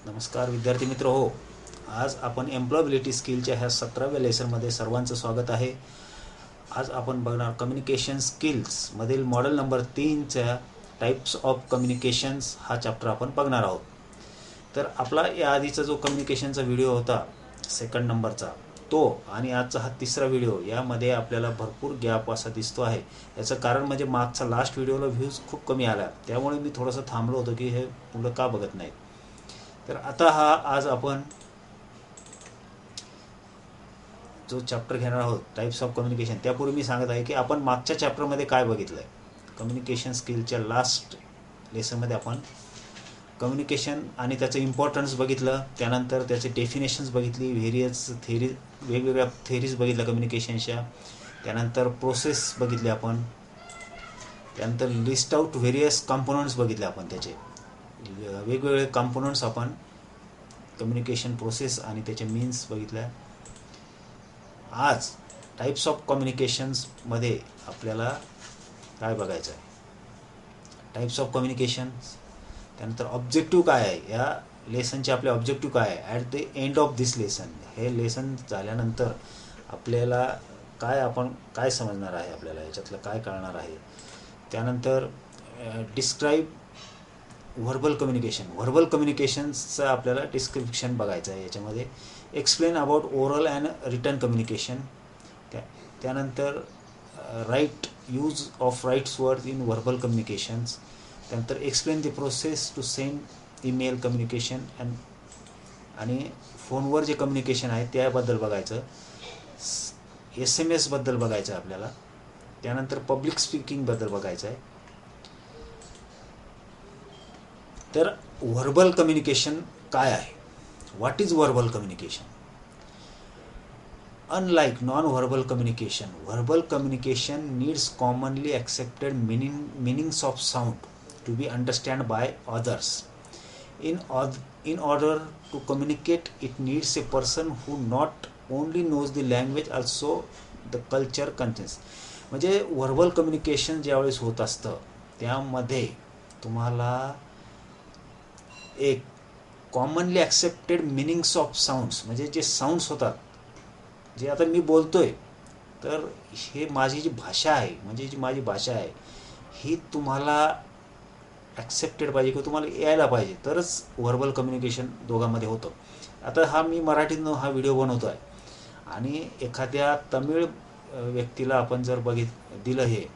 नमस्कार विद्यार्थी मित्र हो. आज आपण एम्प्लॉयबिलिटी स्किलच्या ह्या 17व्या लेसनमध्ये सर्वांचं स्वागत आहे. आज आपण बघणार कम्युनिकेशन स्किल्स मधील मॉडेल नंबर 3च्या टाइप्स ऑफ कम्युनिकेशन्स हा चॅप्टर आपण बघणार आहोत. तर आपला या आधीचा जो कम्युनिकेशनचा व्हिडिओ होता सेकंड नंबरचा तो आणि आजचा हा तिसरा व्हिडिओ यामध्ये आपल्याला भरपूर गॅप असा दिसतो आहे. याचं कारण म्हणजे मागचा लास्ट व्हिडिओला व्ह्यूज खूप कमी आला, त्यामुळे मी थोडंसं थांबलो होतो की हे मुलं का बघत नाहीत. तर आता आज आपण जो चॅप्टर घेणार आहोत टाइप्स ऑफ कम्युनिकेशन, त्यापूर्वी मी सांगत आहे की आपण मागच्या चॅप्टरमध्ये काय बघितलं आहे. कम्युनिकेशन स्किलच्या लास्ट लेसनमध्ये आपण कम्युनिकेशन आणि त्याचं इम्पॉर्टन्स बघितलं, त्यानंतर त्याचे डेफिनेशन्स बघितली, व्हेरियस थेरी वेगवेगळ्या थेरीज बघितल्या कम्युनिकेशनच्या, त्यानंतर प्रोसेस बघितले आपण, त्यानंतर लिस्ट आउट व्हेरियस कंपोनंट्स बघितले आपण, त्याचे वेगवेगळे कंपोनंट्स आपण कम्युनिकेशन प्रोसेस आणि त्याचे मीन्स बघितल्या. आज टाइप्स ऑफ कम्युनिकेशन्समध्ये आपल्याला काय बघायचं आहे, टाइप्स ऑफ कम्युनिकेशन्स, त्यानंतर ऑब्जेक्टिव्ह काय आहे, या लेसनचे आपले ऑब्जेक्टिव्ह काय आहे at the end of this lesson. हे लेसन झाल्यानंतर आपल्याला आपण काय समजणार आहे, आपल्याला याच्यातलं काय कळणार आहे. त्यानंतर डिस्क्राईब व्हर्बल कम्युनिकेशनचं आपल्याला डिस्क्रिप्शन बघायचं आहे. याच्यामध्ये explain about oral and written communication, त्यानंतर right use of rights word in verbal communications, त्यानंतर explain the process to send email communication आणि फोनवर जे कम्युनिकेशन आहे त्याबद्दल बघायचं. SMS बद्दल बघायचं आपल्याला. त्यानंतर पब्लिक स्पीकिंगबद्दल बघायचं आहे. तर व्हर्बल कम्युनिकेशन काय आहे, what is verbal communication. Unlike non-verbal communication, verbal communication needs commonly accepted meanings of sound to be understood by others. In order to communicate, it needs a person who not only knows the language, also the culture contains. म्हणजे verbal communication ज्यावेळेस होत असतं त्यामध्ये तुम्हाला एक commonly accepted meanings of sounds, म्हणजे जे sounds होतात, जे आता मी बोलतोय तर हे माझी जी भाषा आहे, म्हणजे जी माझी भाषा आहे ही तुम्हाला ॲक्सेप्टेड पाहिजे किंवा तुम्हाला यायला पाहिजे, तरच व्हर्बल कम्युनिकेशन दोघांमध्ये होतं. आता मी मराठीतनं हा व्हिडिओ बनवतो आहे आणि एखाद्या तमिळ व्यक्तीला आपण जर दिलं, हे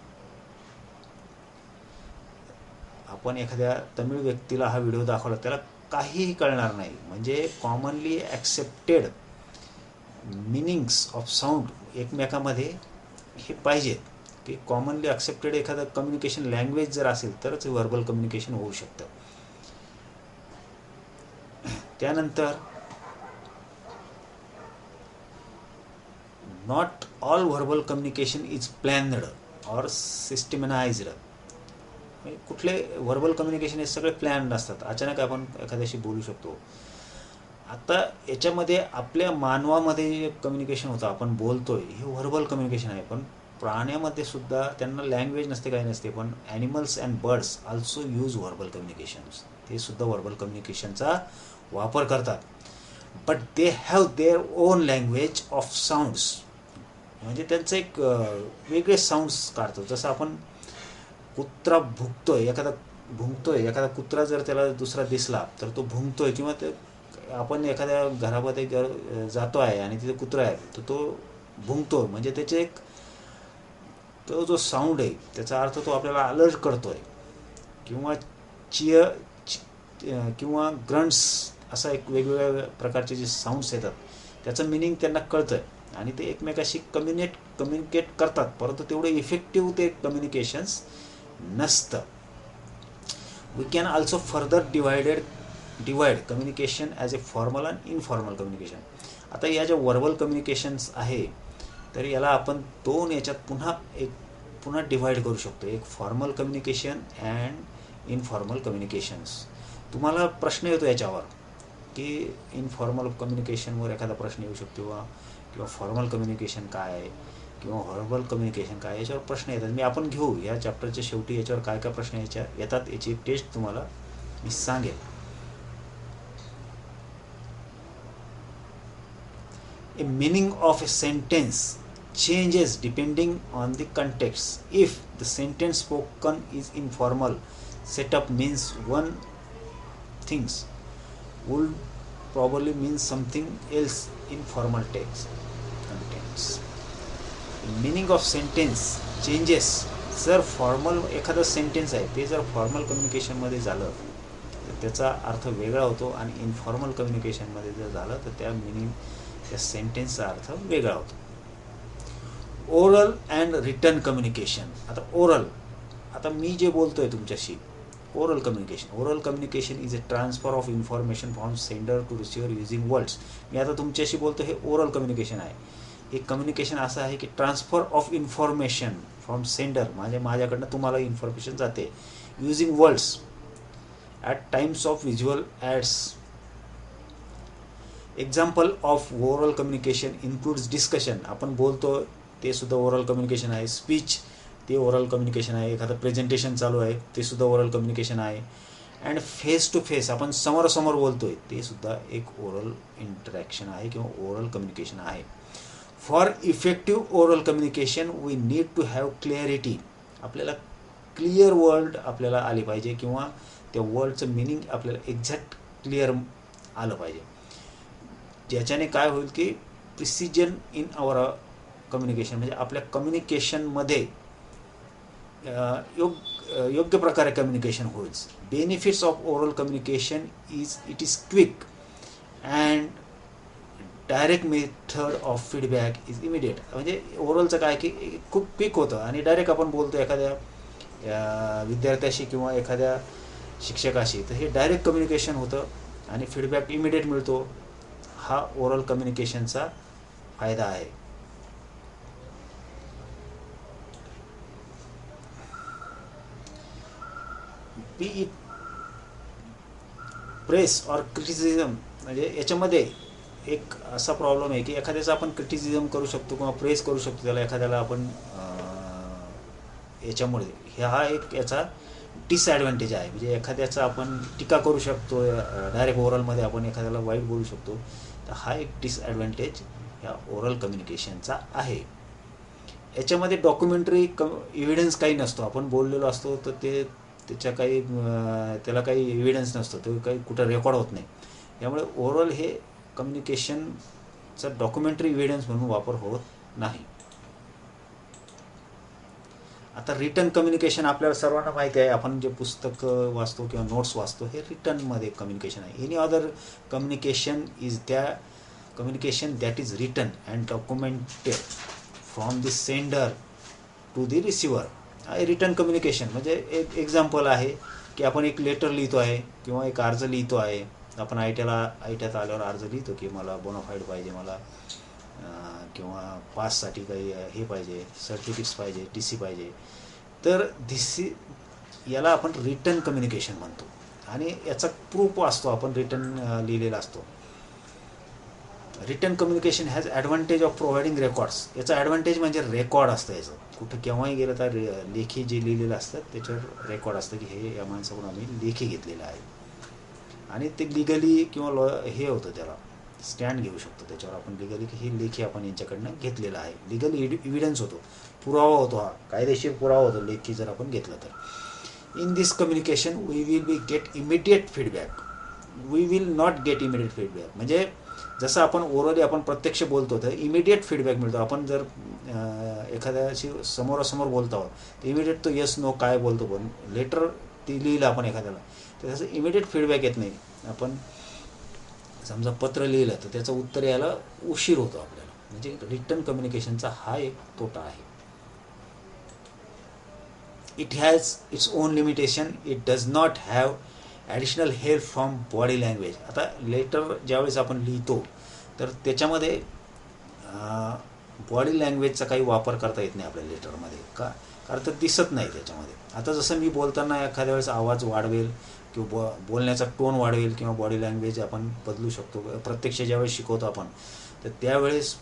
आपण एखाद्या तमिळ व्यक्तीला हा व्हिडिओ दाखवला, त्याला काहीही कळणार नाही. म्हणजे commonly accepted meanings of sound एकमेकामध्ये हे पाहिजेत की कॉमनली ॲक्सेप्टेड एखादं कम्युनिकेशन लँग्वेज जर असेल तरच व्हर्बल कम्युनिकेशन होऊ शकतं. त्यानंतर not all verbal communication is planned or systemised. कुठले व्हर्बल कम्युनिकेशन हे सगळे प्लॅन्ड असतात, अचानक आपण एखाद्याशी बोलू शकतो. आता याच्यामध्ये आपल्या मानवामध्ये जे कम्युनिकेशन होतं, आपण बोलतोय, हे व्हर्बल कम्युनिकेशन आहे. पण प्राण्यामध्ये सुद्धा त्यांना लँग्वेज नसते, काही नसते, पण animals and birds also use verbal communications. ते सुद्धा व्हर्बल कम्युनिकेशनचा वापर करतात. But they have their own language of sounds, म्हणजे त्यांचं एक वेगळे साऊंड्स काढतो. जसं आपण कुत्रा भुंकतोय, एखादा कुत्रा जर त्याला दुसरा दिसला तर तो भुंकतोय, किंवा ते आपण एखाद्या घरामध्ये जातो आहे आणि तिथे कुत्रा आहे तर तो भुंकतो, म्हणजे त्याचे एक तो जो साऊंड आहे त्याचा अर्थ तो आपल्याला अलर्ट करतोय. किंवा किंवा ग्रंट्स, असा एक वेगवेगळ्या प्रकारचे जे साऊंड्स येतात त्याचं मिनिंग त्यांना कळतं आणि ते एकमेकाशी कम्युनिकेट करतात, परंतु तेवढं इफेक्टिव्ह ते कम्युनिकेशन्स नसतं. We can also further divide communication as a formal and informal communication. आता या ज्या व्हर्बल कम्युनिकेशन्स आहे तर याला आपण दोन याच्यात पुन्हा डिवाइड करू शकतो, एक formal communication and informal communications. तुम्हाला प्रश्न येतो याच्यावर की इनफॉर्मल कम्युनिकेशनवर एखादा प्रश्न येऊ शकतो किंवा फॉर्मल कम्युनिकेशन काय आहे किंवा व्हर्बल कम्युनिकेशन काय, याच्यावर प्रश्न येतात. आपण घेऊ या चॅप्टरच्या शेवटी याच्यावर काय काय प्रश्न येतात याची एक टेस्ट तुम्हाला मी सांगेल. A meaning of a sentence changes depending on the context. If the sentence spoken is informal setup means one things would probably mean something else in formal text contents. Meaning of sentence changes. जर formal एखादं sentence आहे ते जर formal कम्युनिकेशनमध्ये झालं तर त्याचा अर्थ वेगळा होतो आणि इनफॉर्मल कम्युनिकेशनमध्ये जर झालं तर त्या मिनिंग त्या सेंटेन्सचा अर्थ वेगळा होतो. Oral and written communication. आता ओरल, आता मी जे बोलतोय तुमच्याशी, oral communication. Oral communication is a transfer of information from sender to receiver using words. मी आता तुमच्याशी बोलतो, हे ओरल कम्युनिकेशन आहे. हे कम्युनिकेशन असं आहे की transfer of information from sender, माझ्याकडनं तुम्हाला इन्फॉर्मेशन जाते using words at times of visual ads. Example of oral communication includes discussion. आपण बोलतो ते सुद्धा ओरल कम्युनिकेशन आहे. स्पीच ते ओरल कम्युनिकेशन आहे. एखादं प्रेझेंटेशन चालू आहे ते सुद्धा ओरल कम्युनिकेशन आहे. अँड फेस टू फेस आपण समोरासमोर बोलतोय ते सुद्धा एक ओरल इंटरॅक्शन आहे किंवा ओरल कम्युनिकेशन आहे. For effective oral communication we need to have clarity. आपल्याला क्लिअर वर्ड आपल्याला आली पाहिजे किंवा त्या वर्डचं मिनिंग आपल्याला एक्झॅक्ट क्लिअर आलं पाहिजे. ज्याच्याने काय होईल की प्रिसिजन इन आवर कम्युनिकेशन, म्हणजे आपल्या कम्युनिकेशनमध्ये योग्य प्रकारे कम्युनिकेशन होईल. Benefits of oral communication it is quick and direct method of feedback is immediate. म्हणजे ओरलचं काय की खूप क्विक होतं आणि डायरेक्ट आपण बोलतो एखाद्या विद्यार्थ्याशी किंवा एखाद्या शिक्षकाशी, तर हे डायरेक्ट कम्युनिकेशन होतं आणि फीडबॅक इमिडिएट मिळतो. हा ओरल कम्युनिकेशनचा फायदा आहे. बी इट प्रेस ऑर क्रिटिसिझम. म्हणजे याच्यामध्ये एक असा प्रॉब्लेम आहे की एखाद्याचा आपण क्रिटिसिझम करू शकतो किंवा प्रेस करू शकतो त्याला, एखाद्याला आपण याच्यामुळे हा एक याचा डिसॲडव्हान्टेज आहे. म्हणजे एखाद्याचा आपण टीका करू शकतो डायरेक्ट ओरलमध्ये, आपण एखाद्याला वाईट बोलू शकतो. तर हा एक डिसॲडव्हान्टेज ह्या ओरल कम्युनिकेशनचा आहे. याच्यामध्ये डॉक्युमेंटरी एव्हिडन्स काही नसतो. आपण बोललेलो असतो तर त्याला काही एव्हिडन्स नसतो, तो काही कुठं रेकॉर्ड होत नाही. त्यामुळे ओरल हे कम्युनिकेशनचा डॉक्युमेंटरी एव्हिडन्स म्हणून वापर होत नाही. आता रिटन कम्युनिकेशन आपल्याला सर्वांना माहिती आहे. आपण जे पुस्तक वाचतो किंवा नोट्स वाचतो हे रिटनमध्ये कम्युनिकेशन आहे. Any other communication is communication that is written and documented from the sender to the receiver. Written communication म्हणजे एक एक्झाम्पल आहे की आपण एक लेटर लिहितो आहे किंवा एक अर्ज लिहितो आहे. आपण आयट्यात आल्यावर अर्ज लिहितो की मला बोनाफाईड पाहिजे, मला किंवा पाससाठी काही हे पाहिजे, सर्टिफिकेट्स पाहिजे, TC पाहिजे. तर याला आपण रिटन कम्युनिकेशन म्हणतो आणि याचा प्रूफ असतो, आपण रिटन लिहिलेला असतो. Written communication has advantage of providing records. याचा ॲडव्हान्टेज म्हणजे रेकॉर्ड असतं. याचं कुठं केव्हाही गेलं तर लेखी जे लिहिलेलं असतं त्याच्यावर रेकॉर्ड असतं की हे या माणसाकडून आम्ही लेखी घेतलेलं आहे आणि ते लिगली किंवा हे होतं, त्याला स्टँड घेऊ शकतो त्याच्यावर आपण लिगली की ही लेखी आपण यांच्याकडनं घेतलेलं आहे. लिगल एव्हिडन्स होतो, पुरावा होतो, हा कायदेशीर पुरावा होतो लेखी जर आपण घेतलं तर. In this communication we will get immediate feedback. We will not get immediate feedback. म्हणजे जसं आपण ओरली आपण प्रत्यक्ष बोलतो तर इमिडिएट फीडबॅक मिळतो. आपण जर एखाद्याशी समोरासमोर बोलतो आहोत तर इमिडिएट तो येस नो काय बोलतो, पण लेटर ती लिहिलं आपण एखाद्याला तर त्याचं इमिडिएट फीडबॅक येत नाही. आपण समजा पत्र लिहिलं तर त्याचं उत्तर यायला उशीर होतो आपल्याला. म्हणजे रिटन कम्युनिकेशनचा हा एक तोटा आहे. It has its own limitation. It does not have additional help from body language. आता लेटर ज्यावेळेस आपण लिहितो तर त्याच्यामध्ये बॉडी लँग्वेजचा काही वापर करता येत नाही आपल्या लेटरमध्ये. कारण तर दिसत नाही त्याच्यामध्ये. आता जसं मी बोलताना एखाद्या वेळेस आवाज वाढवेल किंवा बोलण्याचा टोन वाढवेल किंवा बॉडी लँग्वेज आपण बदलू शकतो. प्रत्यक्ष ज्यावेळेस शिकवतो आपण तर त्यावेळेस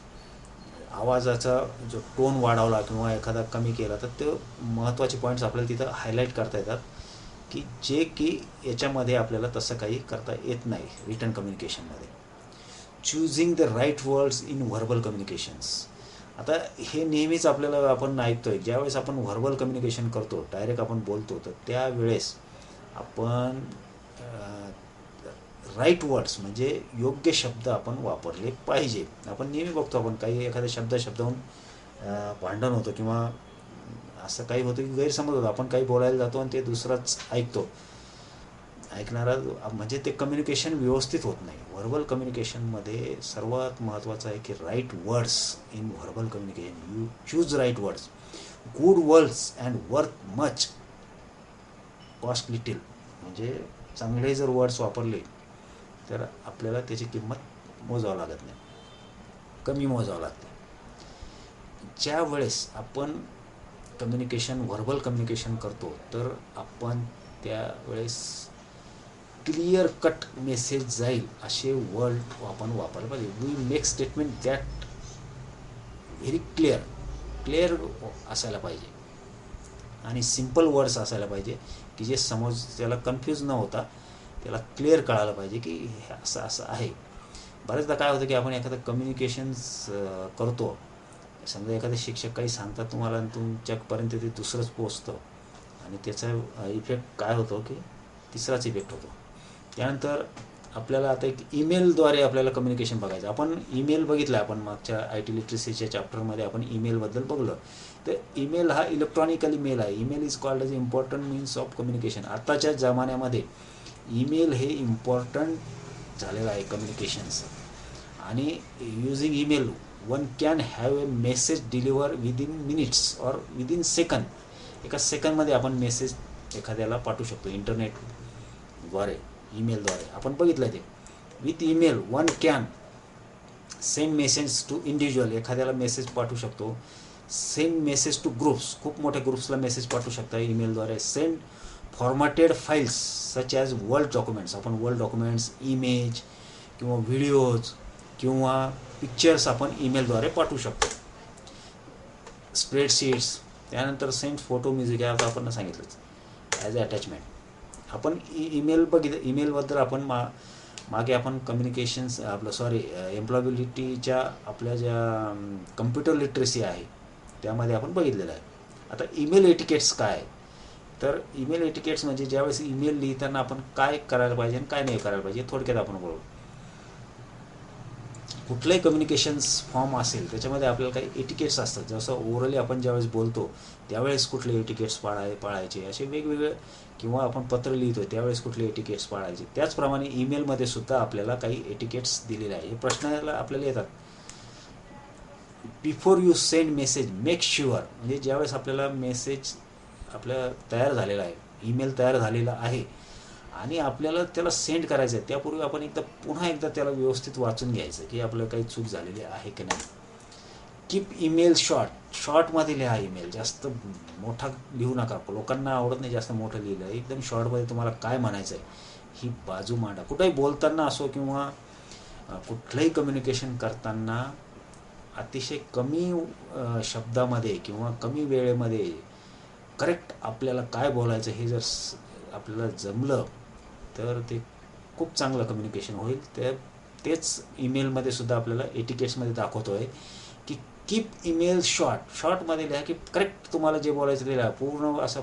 आवाजाचा जो टोन वाढवला किंवा एखादा कमी केला तर ते महत्त्वाचे पॉईंट्स आपल्याला तिथं हायलाईट करता येतात की याच्यामध्ये आपल्याला तसं काही करता येत नाही रिटन कम्युनिकेशनमध्ये. Choosing the right words in verbal communications. आता हे नेहमीच आपल्याला आपण ऐकतोय, ज्यावेळेस आपण व्हर्बल कम्युनिकेशन करतो, डायरेक्ट आपण बोलतो, तर त्यावेळेस आपण राईट वर्ड्स म्हणजे योग्य शब्द आपण वापरले पाहिजे. आपण नेहमी बघतो, आपण काही एखाद्या शब्दाहून भांडण होतं किंवा असं काही होतं की गैरसमज होतं, आपण काही बोलायला जातो आणि ते दुसराच ऐकतो, ऐकणारा म्हणजे ते कम्युनिकेशन व्यवस्थित होत नाही. व्हर्बल कम्युनिकेशनमध्ये सर्वात महत्त्वाचं आहे की right words in verbal communication. You choose right words. Good words and worth much, cost little. म्हणजे चांगले जर वर्ड्स वापरले तर आपल्याला त्याची किंमत मोजावं लागत नाही, कमी मोजावं लागते. ज्या वेळेस आपण व्हर्बल कम्युनिकेशन करतो तर आपण त्यावेळेस क्लिअर कट मेसेज जाईल असे वर्ड आपण वापरले पाहिजे. We make statement that very clear असायला पाहिजे आणि सिम्पल वर्ड्स असायला पाहिजे की जे त्याला कन्फ्यूज न होता त्याला क्लिअर कळायला पाहिजे की हे असं असं आहे. बऱ्याचदा काय होतं की आपण एखादं कम्युनिकेशन्स करतो, समजा एखादे शिक्षक काही सांगतात तुम्हाला आणि तुमच्यापर्यंत ते दुसरंच पोचतं आणि त्याचा इफेक्ट काय होतो की तिसराच इफेक्ट होतो. त्यानंतर आपल्याला आता एक ईमेलद्वारे आपल्याला कम्युनिकेशन बघायचं. आपण ईमेल बघितला, आपण मागच्या IT लिटरसीच्या चॅप्टरमध्ये आपण ईमेलबद्दल बघलं. तर ईमेल हा इलेक्ट्रॉनिकली मेल आहे. Email is called as important means of communication. आत्ताच्या जमान्यामध्ये ईमेल हे इम्पॉर्टंट झालेलं आहे कम्युनिकेशनचं. आणि using email one can have a message deliver within minutes or within second. एका सेकंडमध्ये आपण मेसेज एखाद्याला पाठवू शकतो इंटरनेटद्वारे, ईमेलद्वारे. आपण बघितलं ते. With email one can send message to individual. एखाद्याला मेसेज पाठवू शकतो. Send message to groups. खूप मोठ्या ग्रुप्सला मेसेज पाठवू शकता ईमेलद्वारे. Send formatted files such as word documents. आपण वर्ड डॉक्युमेंट्स, इमेज किंवा व्हिडिओज किंवा पिक्चर्स आपण ईमेलद्वारे पाठवू शकतो. स्प्रेडशीट्स. त्यानंतर सेंड फोटो, म्युझिक, हे आता आपण सांगितलंच ॲज अ अटॅचमेंट. आपण ईमेलबद्दल आपण मागे आपण कम्युनिकेशन्स एम्प्लॉयबिलिटीच्या आपल्या ज्या कम्प्युटर लिटरसी आहे त्यामध्ये आपण बघितलेलं आहे. आता ईमेल एटिकेट्स काय? तर ईमेल एटिकेट्स म्हणजे ज्यावेळेस ईमेल लिहिताना आपण काय करायला पाहिजे आणि काय नाही करायला पाहिजे थोडक्यात आपण बोलू. कुठलाही कम्युनिकेशन्स फॉर्म असेल त्याच्यामध्ये आपल्याला काही एटिकेट्स असतात. जसं ओरली आपण ज्यावेळेस बोलतो त्यावेळेस कुठले एटिकेट्स पाळायचे असे वेगवेगळे, किंवा आपण पत्र लिहितो त्यावेळेस कुठले एटिकेट्स पाळायचे. त्याचप्रमाणे ईमेलमध्ये सुद्धा आपल्याला काही एटिकेट्स दिलेले आहे. हे प्रश्नाला आपल्याला येतात. Before you send message make sure. म्हणजे ज्यावेळेस आपल्याला मेसेज आपल्या तयार झालेला आहे, ईमेल तयार झालेला आहे आणि आपल्याला त्याला सेंड करायचं आहे, त्यापूर्वी आपण पुन्हा एकदा त्याला व्यवस्थित वाचून घ्यायचं की आपलं काही चूक झालेली आहे की नाही. कीप ईमेल शॉर्टमध्ये लिहा. ईमेल जास्त मोठा लिहू नका. लोकांना आवडत नाही जास्त मोठं लिहिलं. एकदम शॉर्टमध्ये तुम्हाला काय म्हणायचं आहे ही बाजू मांडा. कुठेही बोलताना असो किंवा कुठलंही कम्युनिकेशन करताना अतिशय कमी शब्दामध्ये किंवा कमी वेळेमध्ये करेक्ट आपल्याला काय बोलायचं हे जर आपल्याला जमलं तर ते खूप चांगलं कम्युनिकेशन होईल. तेच ईमेलमध्ये सुद्धा आपल्याला एटिकेट्समध्ये दाखवतो आहे की कीप ईमेल शॉर्टमध्ये लिहा की करेक्ट तुम्हाला जे बोलायचं लिहा. पूर्ण असं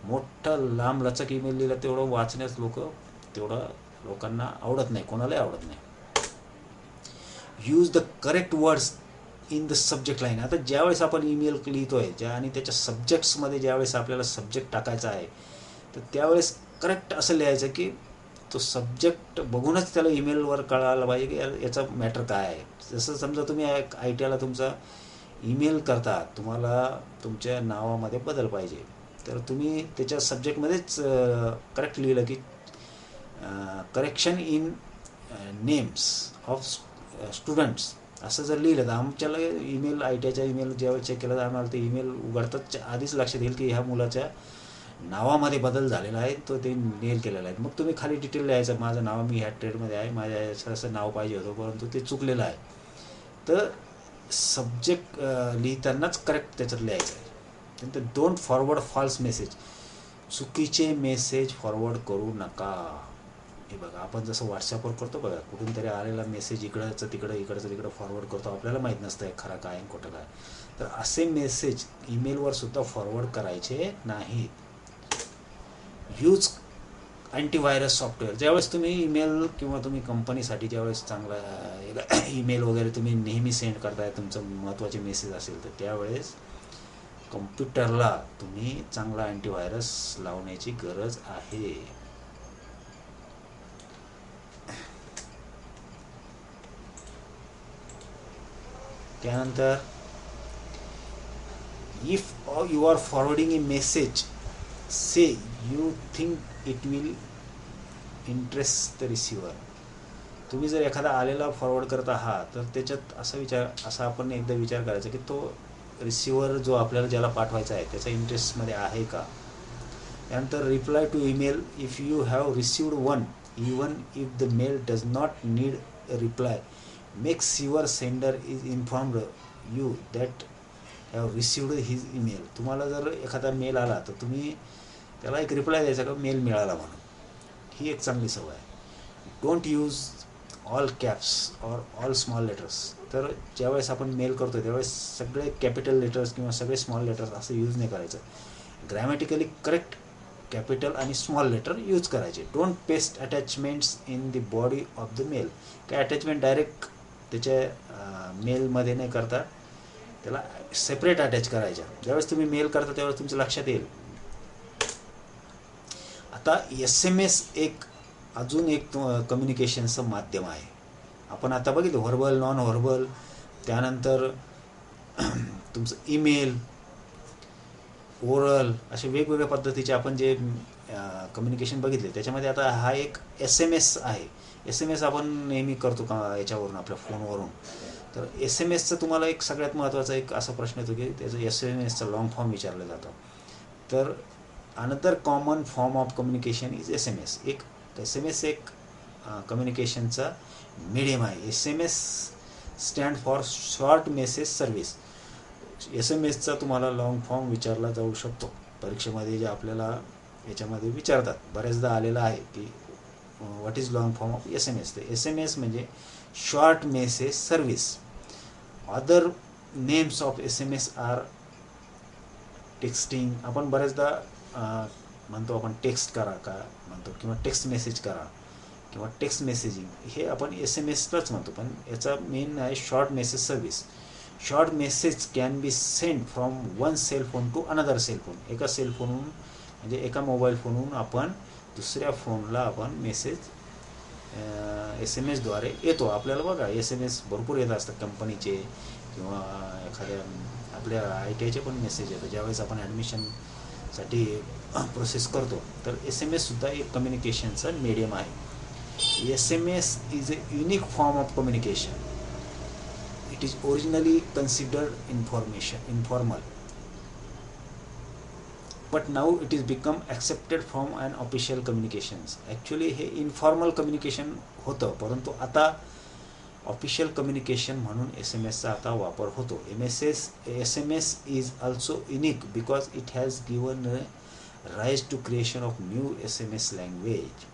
मोठं लांब लचक ईमेल लिहिला तेवढं वाचण्यास लोकांना आवडत नाही, कोणालाही आवडत नाही. Use the correct words in the subject line. आता ज्यावेळेस आपण ईमेल लिहितोय आणि त्याच्या सब्जेक्ट्समध्ये ज्यावेळेस आपल्याला सब्जेक्ट टाकायचा आहे तर त्यावेळेस करेक्ट असं लिहायचं की तो सब्जेक्ट बघूनच त्याला ईमेलवर कळायला पाहिजे की याचा मॅटर काय आहे. जसं समजा तुम्ही ITला तुमचा ईमेल करता, तुम्हाला तुमच्या नावामध्ये बदल पाहिजे तर तुम्ही त्याच्या सब्जेक्टमध्येच करेक्ट लिहिलं की correction in names of students असं जर लिहिलं तर आमच्याला ईमेल ITच्या ईमेल ज्यावेळेस चेक केलं तर आम्हाला ते ईमेल उघडताच आधीच लक्षात येईल की ह्या मुलाच्या नावामध्ये बदल झालेला आहे, तो ते मेल केलेला आहे. मग तुम्ही खाली डिटेल लिहायचं, माझं नाव मी ह्या ट्रेडमध्ये आहे, माझ्या असं नाव पाहिजे होतं परंतु ते चुकलेलं आहे. तर सब्जेक्ट लिहितानाच करेक्ट त्याच्यात लिहायचं आहे. नंतर डोंट फॉरवर्ड फॉल्स मेसेज. चुकीचे मेसेज फॉरवर्ड करू नका. हे बघा, आपण जसं व्हॉट्सअपवर करतो बघा, कुठून तरी आलेला मेसेज इकडचं तिकडं फॉरवर्ड करतो, आपल्याला माहीत नसतं खरं काय आणि खोटं काय. तर असे मेसेज ईमेलवर सुद्धा फॉरवर्ड करायचे नाहीत. Use antivirus software. ज्यावेळेस तुम्ही ईमेल किंवा तुम्ही कंपनीसाठी ज्यावेळेस चांगला ईमेल वगैरे तुम्ही नेहमी सेंड करताय, तुमचं महत्त्वाचे मेसेज असेल, तर त्यावेळेस कम्प्युटरला तुम्ही चांगला अँटीव्हायरस लावण्याची गरज आहे. त्यानंतर if you are forwarding a message, say you think it will interest the receiver. तुम्ही जर एखादा आलेला फॉरवर्ड करत आहात, तर त्याच्यात असा आपण एकदा विचार करायचा की तो रिसिव्हर जो आपल्याला ज्याला पाठवायचा आहे त्याचा इंटरेस्टमध्ये आहे का. त्यानंतर reply to email, if you have received one, even if the mail does not need a reply, makes your sender is informed you that have received his email. तुम्हाला जर एखादा मेल आला तर तुम्ही त्याला एक रिप्लाय द्यायचा का मेल मिळाला म्हणून. ही एक चांगली सवय आहे. Don't use all caps or all small letters. तर ज्यावेळेस आपण मेल करतो त्यावेळेस सगळे कॅपिटल लेटर्स किंवा सगळे स्मॉल लेटर्स असं यूज नाही करायचं. ग्रॅमॅटिकली करेक्ट कॅपिटल आणि स्मॉल लेटर यूज करायचे. Don't paste attachments in the body of the mail. काय अटॅचमेंट डायरेक्ट त्याच्या मेलमध्ये नाही करता, त्याला सेपरेट अटॅच करायच्या. ज्यावेळेस तुम्ही मेल करता त्यावेळेस तुमच्या लक्षात येईल. आता SMS अजून एक कम्युनिकेशनचं माध्यम आहे. आपण आता बघितलं व्हर्बल, नॉन व्हर्बल, त्यानंतर तुमचं ईमेल, ओरल, असे वेगवेगळ्या पद्धतीचे आपण जे कम्युनिकेशन बघितले. त्याच्यामध्ये आता हा एक SMS आहे. SMS आपण नेहमी करतो का याच्यावरून, आपल्या फोनवरून. तर SMS तुम्हाला एक सगळ्यात महत्त्वाचा एक असा प्रश्न येतो की त्याचं SMS लॉंग फॉर्म विचारलं जातं. तर another common form of communication is SMS. SMS एक कम्युनिकेशनचा मीडियम आहे. SMS stand for short message service. SMSचा तुम्हाला लॉंग फॉर्म विचारला जाऊ शकतो परीक्षेमध्ये, जे आपल्याला याच्यामध्ये विचारतात. बऱ्याचदा आलेला आहे की what is long form of SMS. तर SMS म्हणजे short message service. Other names of SMS are texting. आपण बऱ्याचदा म्हणतो आपण टेक्स्ट करा का म्हणतो, किंवा टेक्स्ट मेसेज करा किंवा टेक्स्ट मेसेजिंग, हे आपण SMSलाच म्हणतो. पण याचा मेन आहे short message service. Short message can be send from one cell phone to another cell phone. एका सेल फोनहून म्हणजे एका मोबाईल फोनहून आपण दुसऱ्या फोनला आपण मेसेज SMSद्वारे येतो. आपल्याला बघा SMS भरपूर येत असतात कंपनीचे किंवा एखाद्या आपल्या ITIचे पण मेसेज येतो. ज्यावेळेस आपण ॲडमिशनसाठी प्रोसेस करतो तर SMSसुद्धा एक कम्युनिकेशनचा मीडियम आहे. SMS is a unique form of communication. It is originally considered informal. But now it is become accepted from an official communications. Actually हे इन्फॉर्मल कम्युनिकेशन होतं, परंतु आता ऑफिशियल कम्युनिकेशन म्हणून SMSचा आता वापर होतो. SMS is also unique because it has given rise to creation of new SMS language.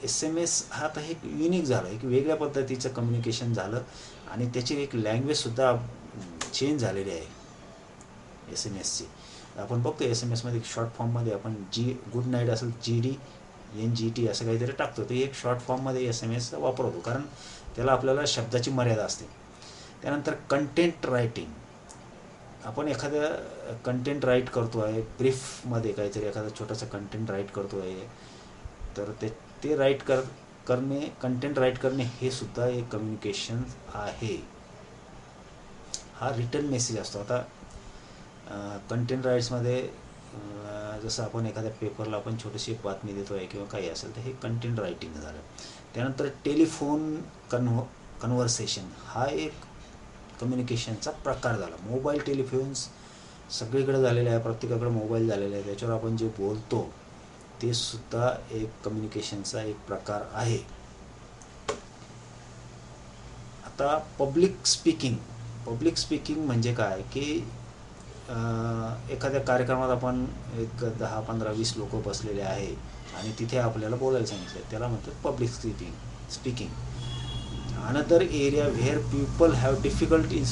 SMS हा आता एक युनिक झालं, एक वेगळ्या पद्धतीचं कम्युनिकेशन झालं आणि त्याची एक लँग्वेजसुद्धा चेंज झालेली आहे SMSची. आपण बघतो SMSमध्ये शॉर्ट फॉर्ममध्ये आपण गुड नाईट असेल GD NGT असं काहीतरी टाकतो. ते एक शॉर्ट फॉर्ममध्ये SMSचा वापर होतो, कारण त्याला आपल्याला शब्दाची मर्यादा असते. त्यानंतर कंटेंट रायटिंग. आपण एखाद्या कंटेंट राईट करतो आहे, ब्रीफमध्ये काहीतरी एखादा छोटासा कंटेंट राईट करतो आहे, तर ते राईट करणे, कंटेंट राईट करणे हे सुद्धा एक कम्युनिकेशन आहे. हा रिटर्न मेसेज असतो. आता कंटेंट राईट्समध्ये जसं आपण एखाद्या पेपरला आपण छोटीशी एक बातमी देतो आहे किंवा काही असेल तर हे कंटेंट रायटिंग झालं. त्यानंतर टेलिफोन कन्व्हर्सेशन हा एक कम्युनिकेशनचा प्रकार झाला. मोबाईल टेलिफोन्स सगळीकडे झालेले आहे, प्रत्येकाकडे मोबाईल झालेले आहे. त्याच्यावर आपण जे बोलतो ते सुद्धा एक कम्युनिकेशनचा एक प्रकार आहे. आता पब्लिक स्पीकिंग म्हणजे काय की एखाद्या कार्यक्रमात आपण एक 10, 15, 20 लोक बसलेले आहे आणि तिथे आपल्याला बोलायला सांगितलं, त्याला म्हणतात public speaking. Another area where people have difficult in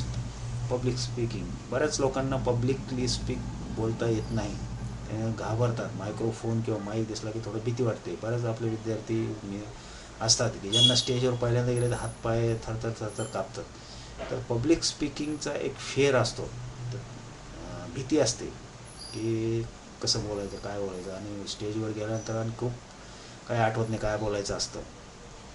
public speaking. बऱ्याच लोकांना पब्लिकली बोलता येत नाही, ते घाबरतात. मायक्रोफोन किंवा माईक दिसला की थोडं भीती वाटते. बरेच आपले विद्यार्थी असतात की ज्यांना स्टेजवर पहिल्यांदा गेले तर हातपाय थरथर थरथर कापतात. तर पब्लिक स्पीकिंगचा एक फेअर असतो, भीती असते की कसं बोलायचं, काय बोलायचं. आणि स्टेजवर गेल्यानंतर आणि खूप काही आठवत नाही काय बोलायचं असतं,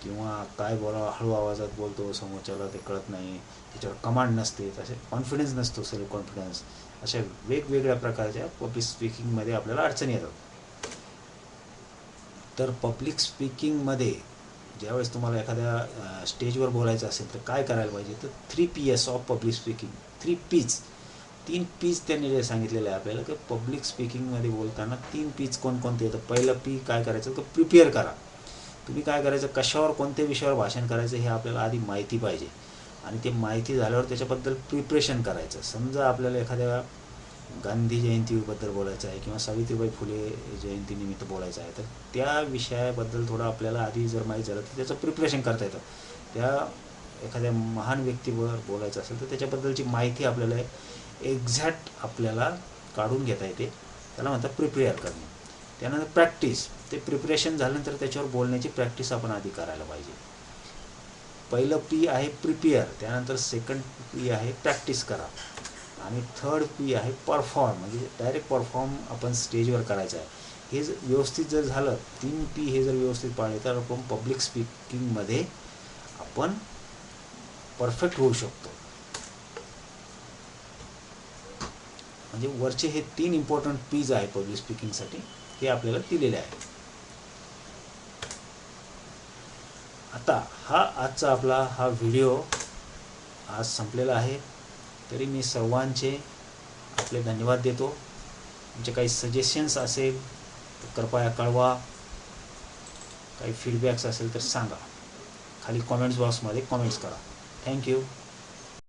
किंवा काय बोलावं, हळू आवाजात बोलतो, समोरच्याला ते कळत नाही, त्याच्यावर कमांड नसते, तसे कॉन्फिडन्स नसतो, सेल्फ कॉन्फिडन्स. अशा वेगवेगळ्या प्रकारच्या पब्लिक स्पीकिंगमध्ये आपल्याला अडचणी येतात. तर पब्लिक स्पीकिंगमध्ये ज्यावेळेस तुम्हाला एखाद्या स्टेजवर बोलायचं असेल तर काय करायला पाहिजे, तर 3 Ps of public speaking. 3 Ps त्यांनी जे सांगितलेलं आहे आपल्याला, की पब्लिक स्पीकिंगमध्ये बोलताना 3 Ps कोणकोणते येतं. पहिलं P काय करायचं, तर प्रिपेअर करा. तुम्ही काय करायचं, कशावर, कोणत्या विषयावर भाषण करायचं हे आपल्याला आधी माहिती पाहिजे. आणि ते माहिती झाल्यावर त्याच्याबद्दल प्रिपरेशन करायचं. समजा आपल्याला एखाद्या गांधी जयंतीबद्दल बोलायचं आहे किंवा सावित्रीबाई फुले जयंतीनिमित्त बोलायचं आहे, तर त्या विषयाबद्दल थोडं आपल्याला आधी जर माहीत झालं तर त्याचं प्रिपरेशन करता येतं. त्या एखाद्या महान व्यक्तीवर बोलायचं असेल तर त्याच्याबद्दलची माहिती आपल्याला एक्झॅक्ट आपल्याला काढून घेता येते, त्याला म्हणतात प्रिपेअर करणे. त्यानंतर प्रॅक्टिस. ते प्रिपरेशन झाल्यानंतर त्याच्यावर बोलण्याची प्रॅक्टिस आपण आधी करायला पाहिजे. पहिलं P आहे प्रिपेअर, त्यानंतर सेकंड P आहे प्रॅक्टिस करा, आणि थर्ड P आहे परफॉर्म, म्हणजे डायरेक्ट परफॉर्म आपण स्टेजवर करायचं आहे. हे जर व्यवस्थित जर झालं, 3 P हे जर व्यवस्थित पाळले तर आपण पब्लिक स्पीकिंगमध्ये आपण परफेक्ट होऊ शकतो. म्हणजे वरचे हे 3 इम्पॉर्टंट P's आहे पब्लिक स्पीकिंगसाठी, हे आपल्याला दिलेले आहे. आता आजचा आपला हा व्हिडिओ आज संपलेला आहे. तरी मी सर्वांचे आपले धन्यवाद देतो. तुमचे काही सजेशन्स असेल तर कृपया कळवा, काही फीडबॅक्स असेल तर सांगा, खाली कॉमेंट्स बॉक्समध्ये कॉमेंट्स करा. थँक्यू.